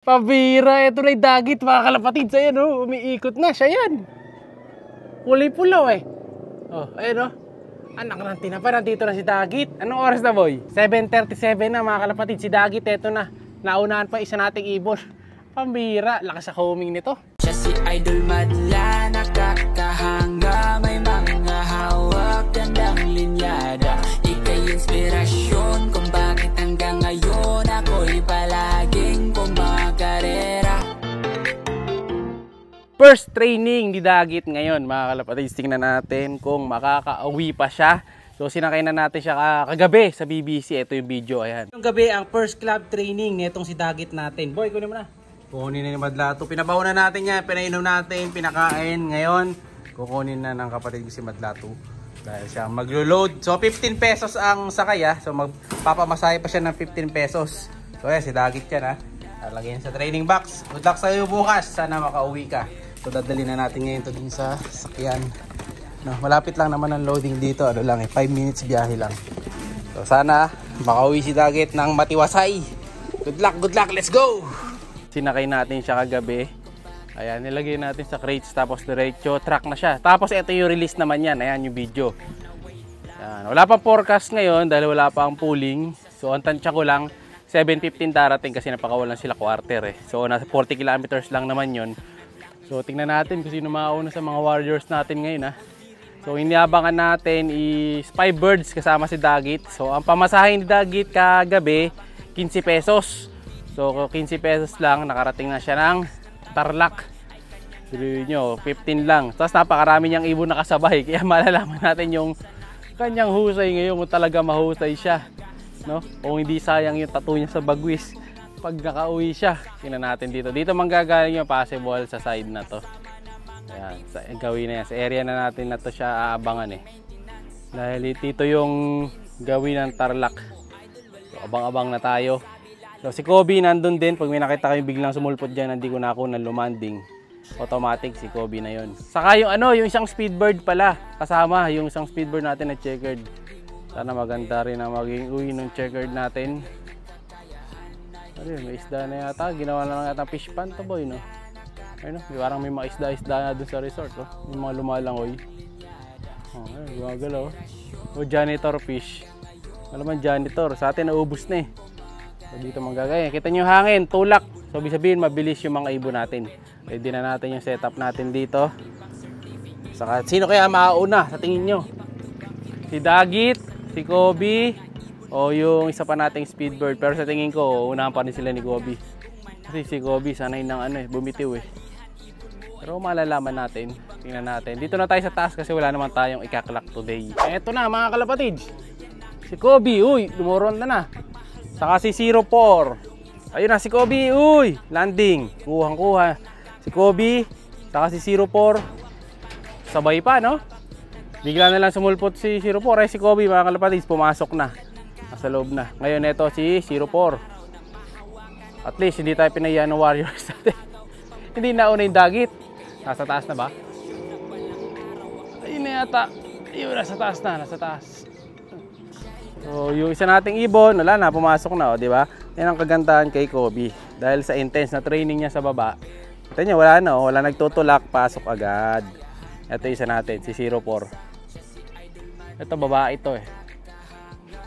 Pabira, ito na yung dagit mga kalapatid. Ayan o, umiikot na siya yan. Kulay pulaw eh. Oh, ayan o. Anak ng tinapa, nandito na si Dagit. Anong oras na boy? 7:37 na mga kalapatid. Si Dagit, eto na. Naunahan pa isa nating ibon. Pambira, lakas sa homing nito. Siya si Idol Madla, nakakahanga. May mga hawak, gandang linyada. Ika'y inspirasyon kung bakit hanggang ngayon ako'y palaging kumakarera. First training ni Dagit ngayon mga kalapatid. Tingnan natin kung makakauwi pa siya. So sinakay na natin siya kagabi sa BBC. Ito yung video, ayan. Yung gabi ang first club training nitong si Dagit natin. Boy, kunin mo na. Kunin na ni Madla ito. Pinabaho na natin yan, pinainom natin, pinakain. Ngayon, kukunin na ng kapatid ko si Madla ito. Dahil siya maglo-load. So 15 pesos ang sakay ha. So magpapamasahe pa siya ng 15 pesos. So ayan, si Dagit yan ha. Lalagyan sa training box. Good luck sa'yo bukas. Sana makauwi ka. So dadali na natin ngayon ito din sa sakyan. No, malapit lang naman ang loading dito. Ano lang 5 minutes biyahe lang. So sana makauwi si Dagit ng matiwasay. Good luck, let's go! Sinakay natin siya kagabi. Ayan, nilagay natin sa crates tapos diretso track na siya. Tapos ito yung release naman yan. Ayan yung video. Ayan. Wala pang forecast ngayon dahil wala pa ang pooling. So ang tansya ko lang 7:15 darating kasi napakawalan sila quarter eh. So nasa 40 kilometers lang naman yun. So tingnan natin kung sino mauna sa mga warriors natin ngayon ha. So iniabangan natin is 5 birds kasama si Dagit. So ang pamasahe ni Dagit kagabi 15 pesos. So 15 pesos lang nakarating na siya ng Tarlac. Sabihin nyo 15 lang. Tapos napakarami niyang ibon nakasabay. Kaya malalaman natin yung kanyang husay ngayon kung talaga mahusay siya. No? Kung hindi sayang yung tattoo niya sa bagwis pag nakauwi siya. Tingnan natin dito. Dito manggagaling yung possible sa side na to. Ayan, gawin na yan. Sa area na natin na to siya aabangan eh. Dahil dito yung gawin ng Tarlac. So, abang-abang na tayo. So, si Kobe nandun din. Pag may nakita kayo biglang sumulpot dyan, hindi ko na ako ng lumanding. Automatic si Kobe na yun. Saka yung ano, yung isang speedbird pala. Kasama yung isang speedbird natin na checkered. Sana maganda rin ang maging uwi ng checkered natin. Ayun, may isda na yata. Ginawa na lang yata fish pan to boy, no? Ayun, no? Parang may mga isda-isda na dun sa resort, no? May mga lumalangoy. Oh, ayun, gumagalaw. O janitor fish. Alam mo, janitor. Sa atin, naubos na eh. So, dito manggagaya. Kita nyo hangin, tulak. So, sabihin, mabilis yung mga ibon natin. Ready na natin yung setup natin dito. Saka, sino kaya maauna sa tingin nyo? Si Dagit, si Kobe, o yung isa pa nating speedbird. Pero sa tingin ko, unahan pa rin sila ni Kobe. Kasi si Kobe sanay ng ano eh, bumitiw eh. Pero malalaman natin. Tingnan natin. Dito na tayo sa taas kasi wala naman tayong ikaklak today. Eto na mga kalapatid. Si Kobe, uy, lumuron na. Saka si 04. Ayun na si Kobe, uy, landing. Kuhang-kuha. Si Kobe, saka si 04. Sabay pa, no? Bigla na lang sumulpot si 04. Ay si Kobe mga kalapatid, pumasok na. Nasa loob na. Ngayon ito si 04. At least hindi tayo pinayaan ng warriors natin. Hindi nauna yung Dagit. Nasa taas na ba? Ayun na yata. Ayun, nasa taas na. Nasa taas. So yung isa nating ibon, wala na, pumasok na. Di ba? Yan ang kagandahan kay Kobe. Dahil sa intense na training niya sa baba. Kita niyo, wala na. Wala nagtutulak. Pasok agad. Ito isa natin, si 04. Ito babae ito eh.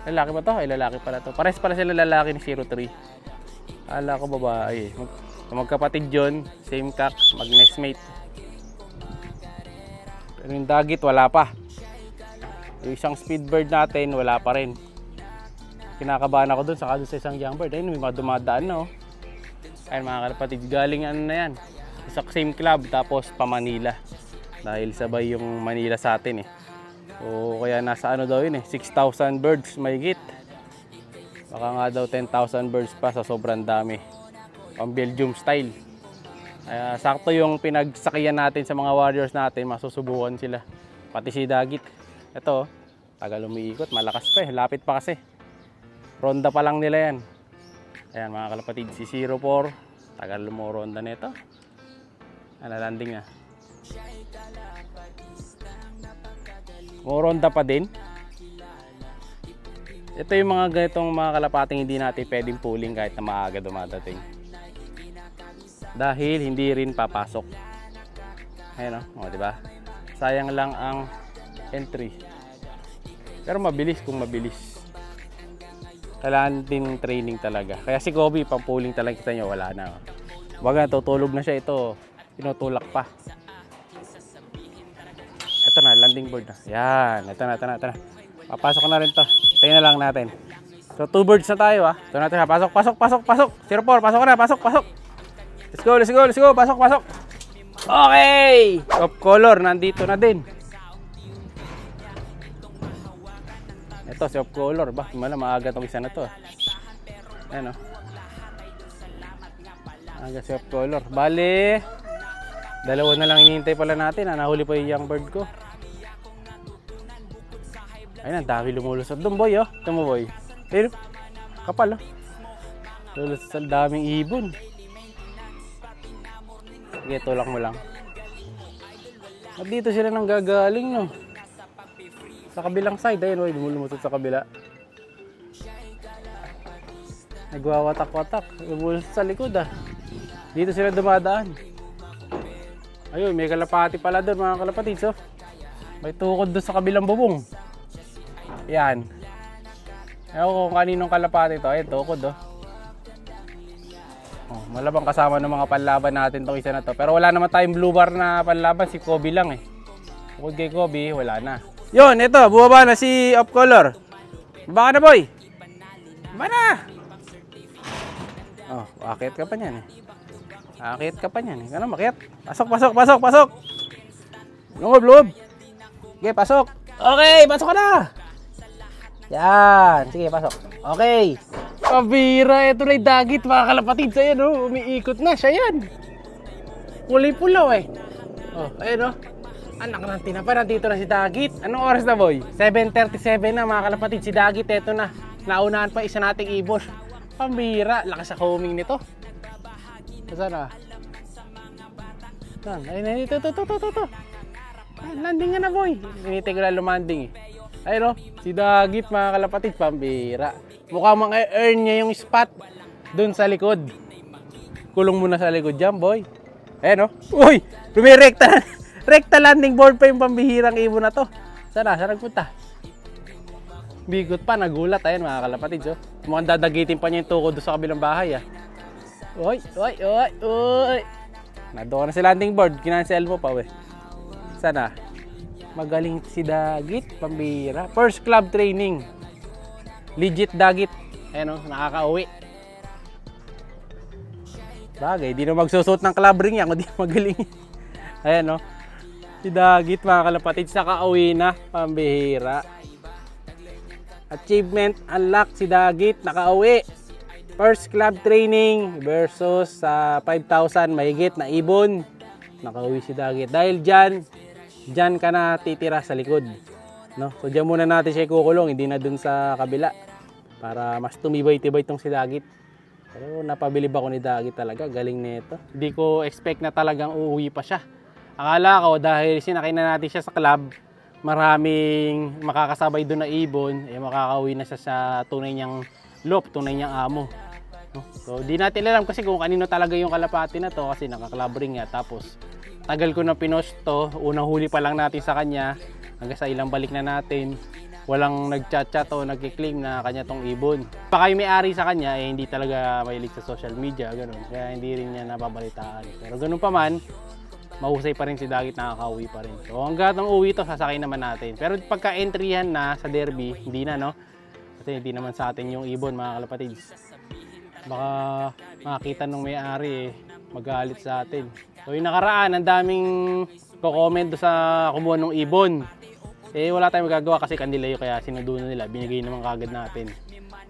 Lalaki ba to? Ay lalaki pala to. Pares pala sila lalaki ni 03. Ala ko babae. Magkapatid yun. Same cock. Mag-nestmate. Pero yung Dagit wala pa. Yung isang speedbird natin wala pa rin. Kinakabahan ako dun. Saka dun sa isang young bird. Ayun, may mga dumadaan na oh. Ayun mga kalapatid. Galing ano na yan. Sa same club. Tapos pa Manila. Dahil sabay yung Manila sa atin eh. O kaya nasa ano daw yun eh, 6,000 birds mahigit. Baka nga daw 10,000 birds pa sa sobrang dami. Pang Belgium style. Sakto yung pinagsakiyan natin sa mga warriors natin, masusubukan sila. Pati si Dagit. Ito, tagal umiikot, malakas pa eh, lapit pa kasi. Ronda pa lang nila yan. Ayan mga kalapatid, si 04. Tagal lumoronda nito. Landing na. Moronda pa din. Ito yung mga ganitong mga kalapating hindi natin pwedeng pooling kahit na maaga dumadating. dahil hindi rin papasok. Ayun o, diba? Sayang lang ang entry. Pero mabilis kung mabilis. Kailangan din training talaga. Kaya si Kobe, pang-pulling talaga, kita nyo, wala na. Baga, tutulog na siya, ito, tinutulak pa. Ito na, landing board na. Yan, ito na. Papasok na rin to. Tingnan na lang natin. So, 2 birds na tayo ah. Ito natin ha. Pasok. 04, pasok ka na, pasok. Let's go. Pasok. Okay! Top color, nandito na din. Ito, si off color. Ba, maaga itong isa na to. Ayan o. Aga si off color. Bale, dalawa na lang hinihintay pala natin. Nahuli pa yung young bird ko. Ayun, ang dami lumulusot doon, boy, oh. Ito mo, boy. Ayun, kapal, oh. Lulusot sa daming ibon. Sige, tulak mo lang. At dito sila nang gagaling, no? Sa kabilang side, ayun, oh. Lumulusot sa kabila. Nagwawatak-watak. Lumulusot sa likod, ah. Dito sila dumadaan. Ayun, may kalapati pala doon, mga kalapatids, oh. May tukod doon sa kabilang bubong. Yan. Ewan ko kung kaninong kalapati ito. Ayun, tukod, oh. Oh, malabang kasama ng mga panlaban natin itong isa na to. Pero wala naman tayong blue bar na panlaban. Si Kobe lang, eh. Bukod kay Kobe, wala na. Yun, ito. Bumaba na si off color. Baba ka na, boy. Baba na. Oh, akit ka pa niyan, eh. Akit ka pa niyan, eh. Ano, makit? Pasok. Loob. Okay, pasok. Okay, pasok ka na. Yan. Sige, pasok. Okay. Pabira. Ito na yung dagit, mga kalapatids. Ayan, oh. Umiikot na. Siya yan. Kulay pulaw, eh. Oh, ayan, oh. Anak ng tinapa. Nandito na si dagit. Anong oras na, boy? 7:37 na, mga kalapatids. Si dagit, eto na. Naunahan pa isa nating ibon. Pambira. Lakas sa homing nito. Saan na? Saan? Ayun, ito. Landing nga na, boy. Hinitay ko lang lumanding, eh. Ayun, oh. Si dagit, mga kalapatid, pambira. Mukhang ma-earn niya yung spot dun sa likod. Kulong muna sa likod dyan, boy. Ayun, oh. Uy! Lumirekta. Rekta landing board pa yung pambihirang ibon na to. Saan nagpunta? Bigot pa, nagulat. Ayun, mga kalapatid, oh. Mukhang dadagitin pa niya yung tukod doon sa kabilang bahay, ah. Uy! Nado na si landing board. Kinansel mo pa, we. Sana. Magaling si dagit, pambira. First club training. Legit dagit. Ayan, o, nakaka-uwi. Bagay, di na magsusot ng club ring yan. Kung di magaling. Ayan, o. Si dagit, mga kalapatid, nakaka-uwi na. Pambira. Achievement unlock si dagit, nakauwi. First club training versus 5,000 mahigit na ibon. Nakauwi si dagit. Dahil dyan ka na titira sa likod, no? So dyan muna natin siya ikukulong, hindi na dun sa kabila, para mas tumibay-tibay itong si dagit. Pero napabilib ako ni dagit talaga, galing nito. Hindi ko expect na talagang uuwi pa siya. Akala ko dahil sinakay na natin siya sa club, maraming makakasabay dun na ibon, eh makakauwi na siya sa tunay niyang loop, tunay niyang amo, no? So di natin alam kasi kung kanino talaga yung kalapati na to, kasi naka-club ring niya. Tapos tagal ko na pinost to, unang huli pa lang natin sa kanya, hanggang sa ilang balik na natin, walang nag-chat-chat o nag-claim na kanya tong ibon. Baka yung may-ari sa kanya, eh hindi talaga mahilig sa social media, ganun. Kaya hindi rin niya napabalitaan. Pero ganun pa man, mahusay pa rin si dagit, nakakauwi pa rin. So hanggang ng uwi to, sasakay naman natin. Pero pagka-entryhan na sa derby, hindi na, no? Kasi hindi naman sa atin yung ibon, mga kalapatids. Baka makakita nung may-ari, eh, magalit sa atin. So yung nakaraan, ang daming ko-comment sa kumuha ng ibon. Eh wala tayong magagawa kasi kanila yun, kaya sinudunan nila, binigay naman kagad natin.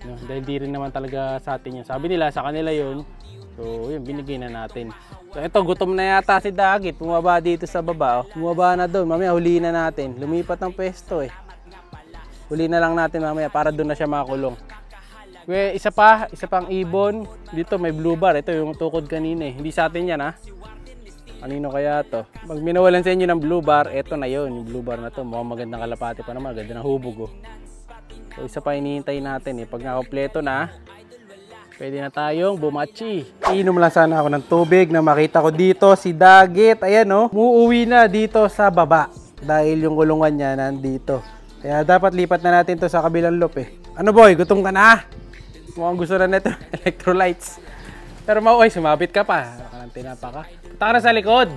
No? Dahil di rin naman talaga sa atin yun. Sabi nila sa kanila yun, so yun, binigay na natin. So ito, gutom na yata si dagit, bumaba dito sa baba. Oh. Bumaba na doon, mamaya huliin na natin. Lumipat ng pwesto, eh. Huliin na lang natin mamaya para doon na siya makulong. Isa pang ibon. Dito may blue bar. Ito yung tukod kanina, eh. Hindi sa atin yan, ha. Kanino kaya to? Pag minawalan sa inyo ng blue bar, ito na yon, yung blue bar na to. Mukhang magandang kalapati pa naman, ganda ng hubog, oh. So isa pa hinihintay natin, eh. Pag nakompleto na, Pwede na tayong bumachi. Inom lang sana ako ng tubig na makita ko dito si Dagit. Ayan oh, muuwi na dito sa baba. Dahil yung kulungan niya nandito. Kaya dapat lipat na natin to sa kabilang loop eh. Ano boy, gutom ka na? Mukhang gusto na nito, electrolytes. Pero mauoy, sumabit ka pa. Tinapa ka. Punta ka na sa likod.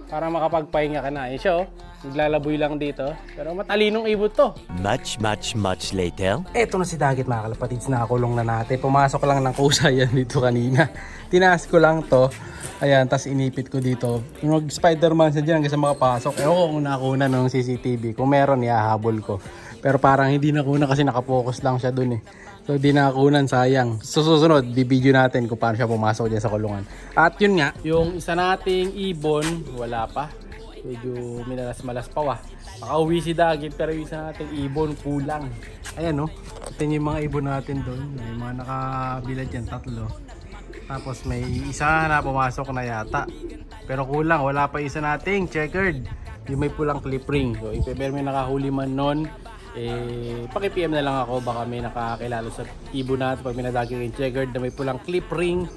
Para makapagpahinga ka na. Ayun siya oh. Naglalaboy lang dito. Pero matalinong ibon to. Much later. Eto na si Dagit mga kalapatids. Nakakulong na natin. Pumasok lang ng kusa yan dito kanina. Tinaas ko lang to. Ayan, tas inipit ko dito. Yung Spider-Man siya dyan hanggang sa makapasok. Ewan kung nakuna ng CCTV. Kung meron, iahabol ko. Pero parang hindi nakuna kasi nakapokus lang siya dun eh. So di nakakunan, sayang. Susunod, di-video natin kung paano siya pumasok dyan sa kulungan. At yun nga, yung isa nating ibon, wala pa. Medyo minalas-malas pa wah. Makauwi si Dagit pero yung isa nating ibon kulang. Ayan no, ito yung mga ibon natin doon. May mga nakabilad yan, 3. Tapos may isa na pumasok na yata. Pero kulang, wala pa isa nating checkered. Yung may pulang clip ring. So if ever may nakahuli man nun, paki-PM na lang ako. Baka may nakakilala sa ibon natin pag may nadaging ring checkered na may pulang clip ring.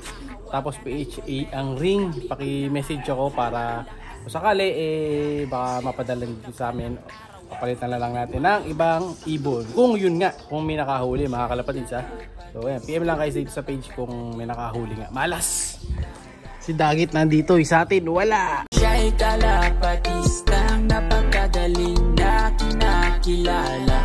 Tapos PHA ang ring. Paki-message ako para kung sakali baka mapadala dito sa amin. Papalitan na lang natin ng ibang ibon. Kung yun nga, kung may nakahuli, mga kalapatids ha. So ayan, PM lang kayo dito sa page kung may nakahuli nga. Malas! Si Dagit nandito, isa atin, wala! Siya'y kalapatistang napakagaling na kinakilala.